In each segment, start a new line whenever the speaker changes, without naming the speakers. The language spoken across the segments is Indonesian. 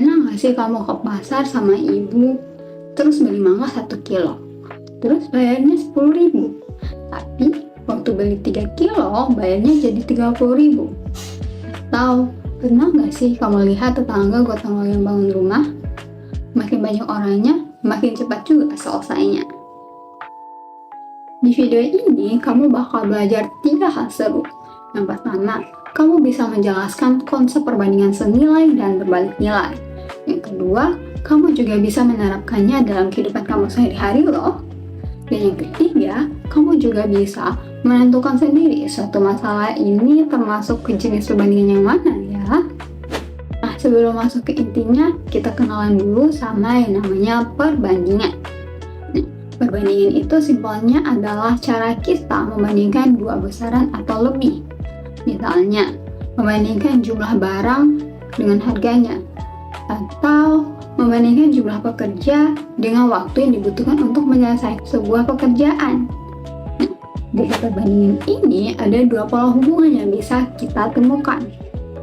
Pernah nggak sih kamu ke pasar sama ibu, terus beli mangga 1 kilo, terus bayarnya 10.000, tapi waktu beli 3 kilo bayarnya jadi 30.000? Atau pernah nggak sih kamu lihat tetangga gotong royong bangun rumah? Makin banyak orangnya, makin cepat juga selesainya. Di video ini kamu bakal belajar 3 hal seru. Yang pertama, kamu bisa menjelaskan konsep perbandingan senilai dan berbalik nilai. Yang kedua, kamu juga bisa menerapkannya dalam kehidupan kamu sehari-hari loh. Dan yang ketiga, kamu juga bisa menentukan sendiri suatu masalah ini termasuk ke jenis perbandingan yang mana ya. Nah, sebelum masuk ke intinya, kita kenalan dulu sama yang namanya perbandingan. Nah, perbandingan itu simpelnya adalah cara kita membandingkan dua besaran atau lebih. Misalnya, membandingkan jumlah barang dengan harganya, atau membandingkan jumlah pekerja dengan waktu yang dibutuhkan untuk menyelesaikan sebuah pekerjaan. Nah, dari perbandingan ini ada dua pola hubungan yang bisa kita temukan.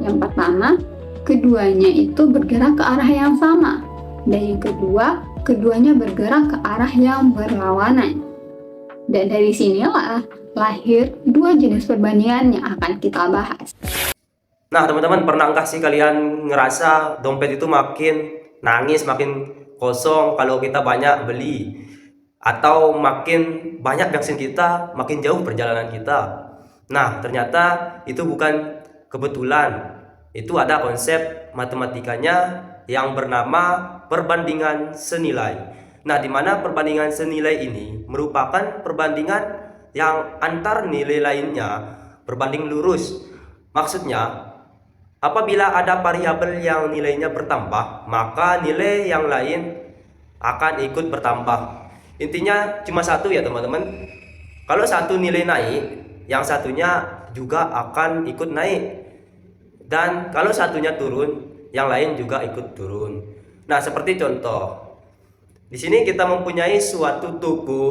Yang pertama, keduanya itu bergerak ke arah yang sama, dan yang kedua, keduanya bergerak ke arah yang berlawanan. Dan dari sinilah lahir dua jenis perbandingan yang akan kita bahas.
Nah, teman-teman, pernah nggak sih kalian ngerasa dompet itu makin nangis, makin kosong kalau kita banyak beli? Atau makin banyak bensin kita, makin jauh perjalanan kita? Nah, ternyata itu bukan kebetulan. Itu ada konsep matematikanya yang bernama perbandingan senilai. Nah, di mana perbandingan senilai ini merupakan perbandingan yang antar nilai lainnya berbanding lurus. Maksudnya, apabila ada variabel yang nilainya bertambah, maka nilai yang lain akan ikut bertambah. Intinya cuma satu ya teman-teman. Kalau satu nilai naik, yang satunya juga akan ikut naik. Dan kalau satunya turun, yang lain juga ikut turun. Nah, seperti contoh. Di sini kita mempunyai suatu toko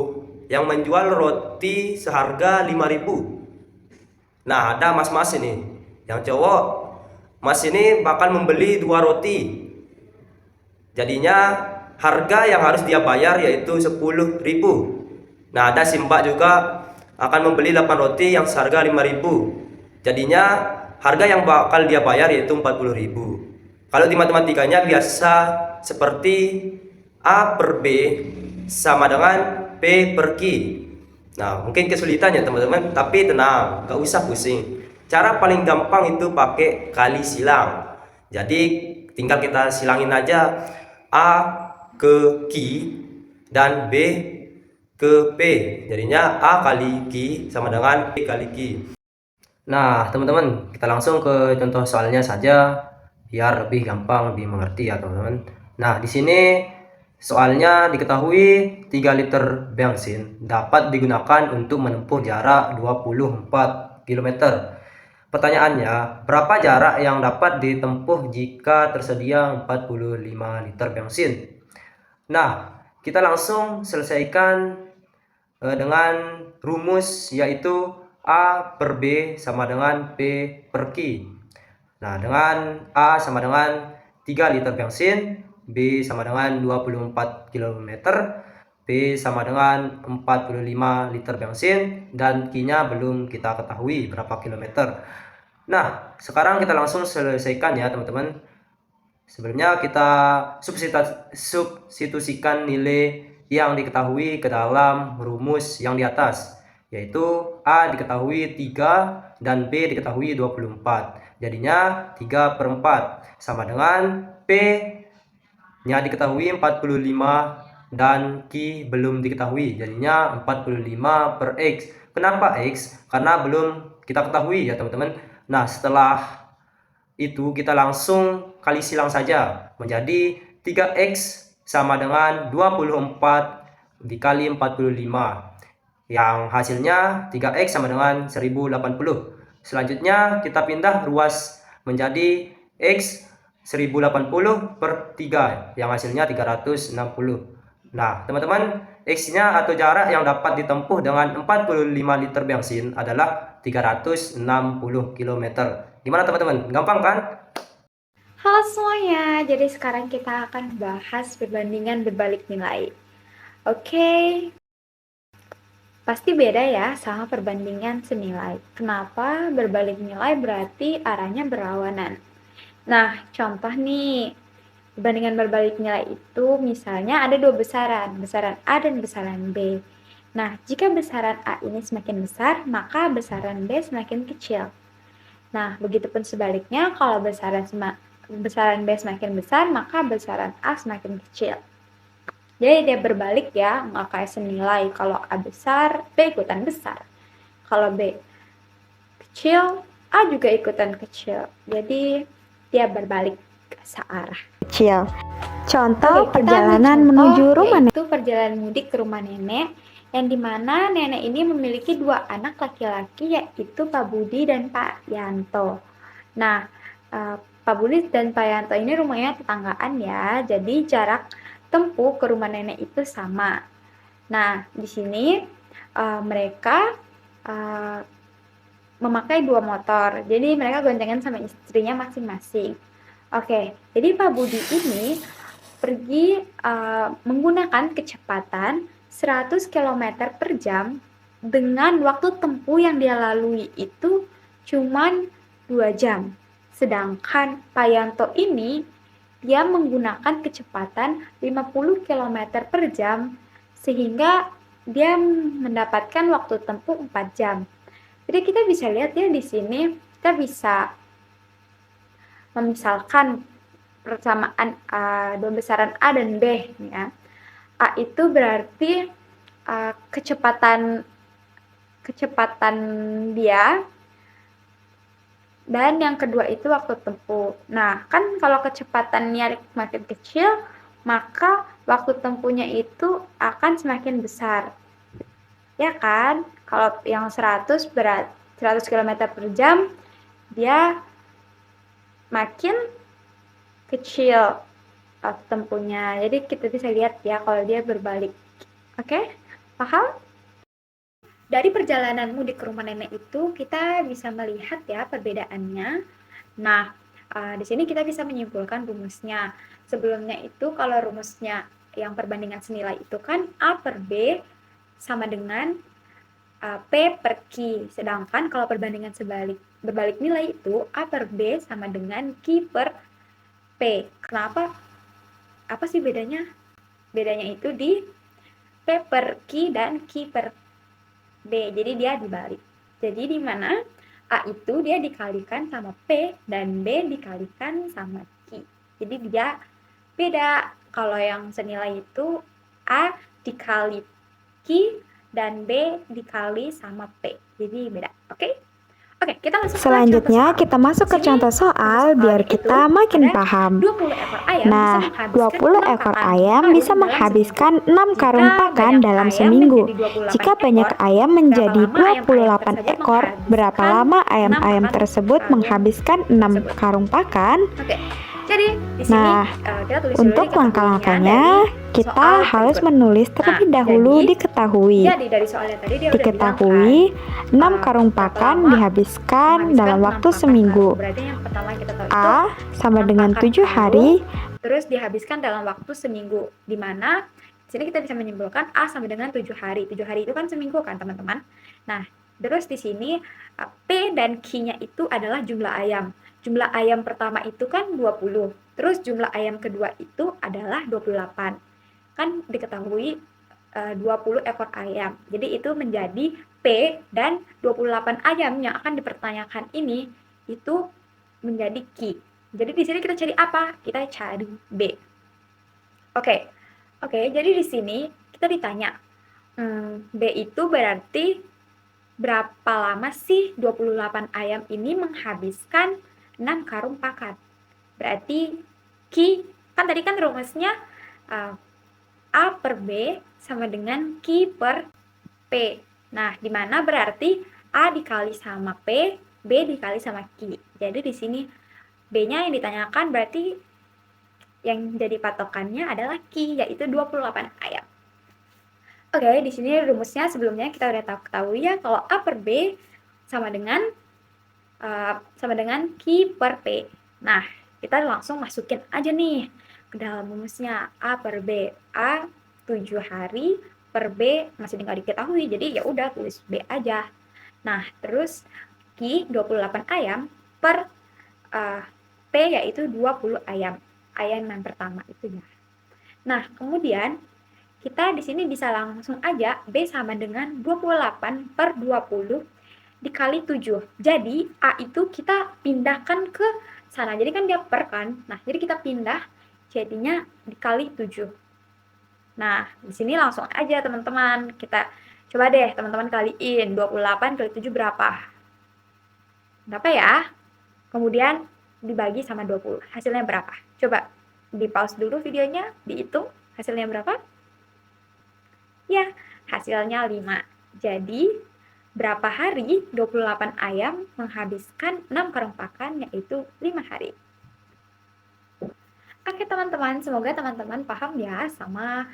yang menjual roti seharga 5.000. Nah, ada mas-mas ini. Yang cowok, mas ini bakal membeli 2 roti. Jadinya harga yang harus dia bayar yaitu 10.000. Nah, ada si mbak juga akan membeli 8 roti yang seharga 5.000. Jadinya harga yang bakal dia bayar yaitu 40.000. Kalau di matematikanya biasa seperti A per B sama dengan P per Q. Nah, mungkin kesulitan ya teman-teman, tapi tenang, gak usah pusing. Cara paling gampang itu pakai kali silang. Jadi tinggal kita silangin aja A ke Q dan B ke P. Jadinya A kali Q sama dengan P kali Q. Nah, teman-teman, kita langsung ke contoh soalnya saja biar lebih gampang dimengerti ya, teman-teman. Nah, di sini soalnya diketahui 3 liter bensin dapat digunakan untuk menempuh jarak 24 km. Pertanyaannya, berapa jarak yang dapat ditempuh jika tersedia 45 liter bensin? Nah, kita langsung selesaikan dengan rumus yaitu A per B sama dengan P per Q. Nah, dengan A sama dengan 3 liter bensin, B sama dengan 24 km, P sama dengan 45 liter bensin, dan Q-nya belum kita ketahui berapa kilometer. Nah, sekarang kita langsung selesaikan ya teman-teman. Sebelumnya kita substitusikan nilai yang diketahui ke dalam rumus yang di atas, yaitu A diketahui 3 dan B diketahui 24. Jadinya 3 per 4 sama dengan P nya diketahui 45 dan Q belum diketahui, jadinya 45 per X. Kenapa X? Karena belum kita ketahui ya teman-teman. Nah, setelah itu kita langsung kali silang saja, menjadi 3X sama dengan 24 dikali 45, yang hasilnya 3X sama dengan 1080. Selanjutnya kita pindah ruas menjadi X 1080 per 3, yang hasilnya 360. Nah, teman-teman, X-nya atau jarak yang dapat ditempuh dengan 45 liter bensin adalah 360 km. Gimana teman-teman? Gampang kan?
Halo semuanya, jadi sekarang kita akan bahas perbandingan berbalik nilai. Oke, pasti beda ya sama perbandingan senilai. Kenapa berbalik nilai berarti arahnya berlawanan? Nah, contoh nih, perbandingan berbalik nilai itu misalnya ada dua besaran A dan besaran B. Nah, jika besaran A ini semakin besar, maka besaran B semakin kecil. Nah, begitupun sebaliknya, kalau besaran B semakin besar, maka besaran A semakin kecil. Jadi dia berbalik ya, nggak kayak senilai. Kalau A besar, B ikutan besar. Kalau B kecil, A juga ikutan kecil. Jadi dia berbalik searah.
Kecil. Contoh
Oke,
perjalanan menuju rumah nenek.
Itu perjalanan mudik ke rumah nenek, yang dimana nenek ini memiliki dua anak laki-laki, yaitu Pak Budi dan Pak Yanto. Nah, Pak Budi dan Pak Yanto ini rumahnya tetanggaan ya, jadi jarak tempuh ke rumah nenek itu sama. Nah, di sini mereka memakai dua motor, jadi mereka goncengan sama istrinya masing-masing. Oke, jadi Pak Budi ini pergi menggunakan kecepatan 100 km per jam dengan waktu tempuh yang dia lalui itu cuman 2 jam. Sedangkan Pak Yanto ini dia menggunakan kecepatan 50 km per jam sehingga dia mendapatkan waktu tempuh 4 jam. Jadi kita bisa lihat ya di sini kita bisa memisalkan persamaan dua besaran A dan B ya. A itu berarti kecepatan dia, dan yang kedua itu waktu tempuh. Nah, kan kalau kecepatannya makin kecil, maka waktu tempuhnya itu akan semakin besar. Ya kan? Kalau yang 100 km per jam, dia makin kecil waktu tempuhnya. Jadi kita bisa lihat ya kalau dia berbalik. Oke? Paham? Dari perjalanan mudik ke rumah nenek itu kita bisa melihat ya perbedaannya. Nah, di sini kita bisa menyimpulkan rumusnya. Sebelumnya itu kalau rumusnya yang perbandingan senilai itu kan A per B sama dengan P per Q. Sedangkan kalau perbandingan berbalik nilai itu A per B sama dengan Q per P. Kenapa? Apa sih bedanya? Bedanya itu di P per Q dan Q per B. Jadi dia dibalik. Jadi di mana A itu dia dikalikan sama P dan B dikalikan sama Q. Jadi dia beda. Kalau yang senilai itu A dikali Q dan B dikali sama P. Jadi beda. Oke? Oke, kita masuk
Selanjutnya kita masuk ke contoh soal biar kita makin paham.
20 ekor ayam
Nah, 20 ekor ayam bisa menghabiskan 6 karung pakan dalam seminggu. Jika banyak ayam menjadi 28 ekor, berapa lama ayam-ayam tersebut menghabiskan 6 karung pakan?
Oke. Jadi di sini
Nah,
kita tulis
untuk langkah-langkahnya, kita harus menulis terlebih dahulu diketahui.
Dari soalnya tadi dia
Diketahui 6 karung pakan dihabiskan dalam waktu seminggu.
Berarti yang pertama kita tahu
A sama dengan 7 hari.
Terus dihabiskan dalam waktu seminggu. Di mana di sini kita bisa menyimpulkan A sama dengan 7 hari. 7 hari itu kan seminggu kan, teman-teman. Nah, terus di sini P dan Q-nya itu adalah jumlah ayam. Jumlah ayam pertama itu kan 20. Terus jumlah ayam kedua itu adalah 28. Kan diketahui 20 ekor ayam. Jadi itu menjadi P dan 28 ayam yang akan dipertanyakan ini itu menjadi Q. Jadi di sini kita cari apa? Kita cari B. Oke, jadi di sini kita ditanya, B itu berarti berapa lama sih 28 ayam ini menghabiskan 6 karung pakan? Berarti Q, kan tadi kan rumusnya A per B sama dengan Q per P. Nah, di mana berarti A dikali sama P, B dikali sama Q. Jadi di sini B-nya yang ditanyakan berarti yang jadi patokannya adalah Q, yaitu 28 ayam. Oke, di sini rumusnya sebelumnya kita udah tahu ya kalau A per B sama dengan Q per P. Nah, kita langsung masukin aja nih ke dalam rumusnya A per B. A 7 hari per B masih nggak diketahui, jadi ya udah tulis B aja. Nah, terus Q 28 ayam per P yaitu 20 ayam. Ayam yang pertama itu ya. Nah, kemudian kita di sini bisa langsung aja B sama dengan 28 per 20 dikali 7. Jadi A itu kita pindahkan ke sana. Jadi kan dia per kan. Nah, jadi kita pindah jadinya dikali 7. Nah, di sini langsung aja teman-teman. Kita coba deh teman-teman kaliin 28 kali 7 berapa? Berapa ya? Kemudian dibagi sama 20. Hasilnya berapa? Coba di pause dulu videonya, dihitung hasilnya berapa? Ya, hasilnya 5. Jadi, berapa hari 28 ayam menghabiskan 6 karung pakan, yaitu 5 hari. Oke teman-teman, semoga teman-teman paham ya sama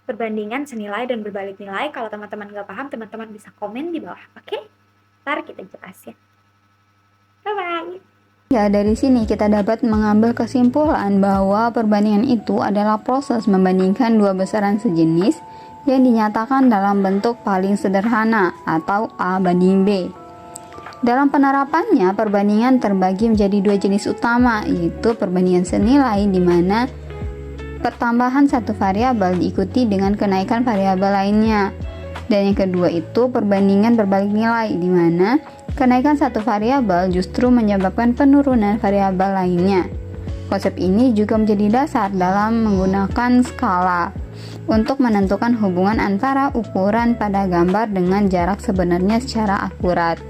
perbandingan senilai dan berbalik nilai. Kalau teman-teman nggak paham, teman-teman bisa komen di bawah, oke? Ntar kita jelasin. Bye-bye!
Ya, dari sini kita dapat mengambil kesimpulan bahwa perbandingan itu adalah proses membandingkan dua besaran sejenis yang dinyatakan dalam bentuk paling sederhana atau A banding B. Dalam penerapannya, perbandingan terbagi menjadi dua jenis utama, yaitu perbandingan senilai di mana pertambahan satu variabel diikuti dengan kenaikan variabel lainnya. Dan yang kedua itu perbandingan berbalik nilai di mana kenaikan satu variabel justru menyebabkan penurunan variabel lainnya. Konsep ini juga menjadi dasar dalam menggunakan skala untuk menentukan hubungan antara ukuran pada gambar dengan jarak sebenarnya secara akurat.